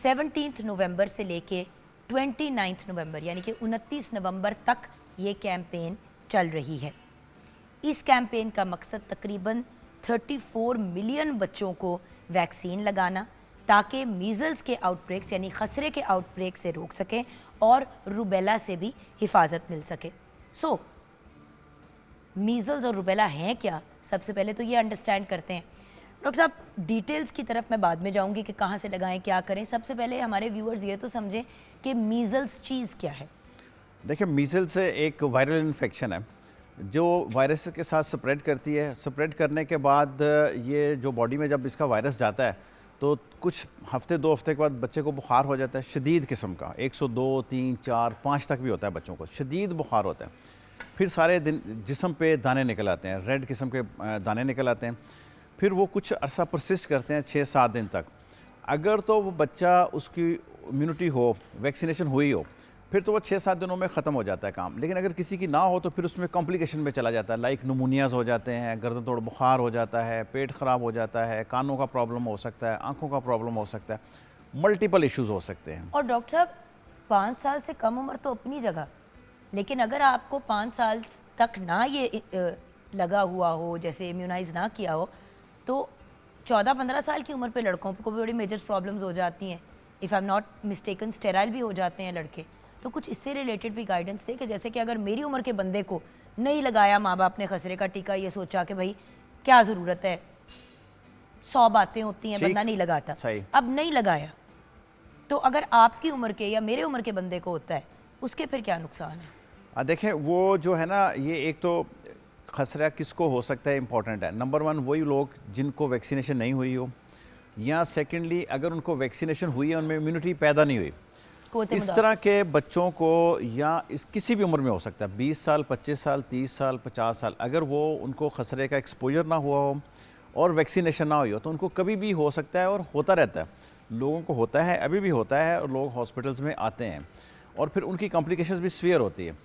17 नवंबर से लेके 29 नवंबर यानी कि 29 नवंबर तक ये कैंपेन चल रही है। इस कैंपेन का मकसद तकरीबन 34 मिलियन बच्चों को वैक्सीन लगाना, ताकि मीज़ल्स के आउटब्रेक्स यानी खसरे के आउटब्रेक से रोक सकें और रूबेला से भी हिफाजत मिल सके। सो मीज़ल्स और रूबेला हैं क्या, सबसे पहले तो ये अंडरस्टैंड करते हैं। डॉक्टर साहब, डिटेल्स की तरफ मैं बाद में जाऊंगी कि कहाँ से लगाएं, क्या करें। सबसे पहले हमारे व्यूअर्स ये तो समझें कि मीज़ल्स चीज़ क्या है। देखिए, मीज़ल्स एक वायरल इन्फेक्शन है जो वायरस के साथ स्प्रेड करती है। स्प्रेड करने के बाद ये जो बॉडी में जब इसका वायरस जाता है तो कुछ हफ्ते 2 हफ्ते के बाद बच्चे को बुखार हो जाता है, शदीद किस्म का, 102, 3, 4, 5 तक भी होता है बच्चों को, शदीद बुखार होता है। फिर सारे दिन जिस्म पे दाने निकल आते हैं, रेड किस्म के दाने निकल आते हैं। फिर वो कुछ अरसा परसिस्ट करते हैं, 6-7 दिन तक। अगर तो वो बच्चा, उसकी इम्यूनिटी हो, वैक्सीनेशन हुई हो, फिर तो वो 6-7 दिनों में ख़त्म हो जाता है काम। लेकिन अगर किसी की ना हो तो फिर उसमें कॉम्प्लिकेशन में चला जाता है, लाइक नमूनियाज़ हो जाते हैं, गर्दन तोड़ बुखार हो जाता है, पेट ख़राब हो जाता है, कानों का प्रॉब्लम हो सकता है, आँखों का प्रॉब्लम हो सकता है, मल्टीपल इश्यूज़ हो सकते हैं। और डॉक्टर साहब, 5 साल से कम उम्र तो अपनी जगह, लेकिन अगर आपको 5 साल तक ना ये लगा हुआ हो, जैसे इम्यूनाइज ना किया हो, तो 14-15 साल की उम्र पे लड़कों को भी बड़ी मेजर प्रॉब्लम्स हो जाती हैं। If I am not mistaken sterile भी हो जाते हैं लड़के। तो कुछ इससे रिलेटेड भी गाइडेंस दे कि जैसे कि अगर मेरी उम्र के बंदे को नहीं लगाया माँ बाप ने खसरे का टीका, ये सोचा कि भाई क्या ज़रूरत है, 100 बातें होती हैं, बंदा नहीं लगाता, अब नहीं लगाया, तो अगर आपकी उम्र के या मेरे उम्र के बंदे को होता है, उसके फिर क्या नुकसान है? देखें, वो जो है ना, ये एक तो खसरा किसको हो सकता है इम्पॉर्टेंट है। नंबर 1 वही लोग जिनको वैक्सीनेशन नहीं हुई हो, या सेकेंडली अगर उनको वैक्सीनेशन हुई है उनमें इम्यूनिटी पैदा नहीं हुई। इस तरह के बच्चों को, या इस किसी भी उम्र में हो सकता है, 20 साल, 25 साल, 30 साल, 50 साल, अगर वो उनको खसरे का एक्सपोजर ना हुआ हो और वैक्सीनेशन ना हुई हो तो उनको कभी भी हो सकता है, और होता रहता है। लोगों को होता है, अभी भी होता है, और लोग हॉस्पिटल्स में आते हैं और फिर उनकी कॉम्प्लिकेशंस भी सीवियर होती है।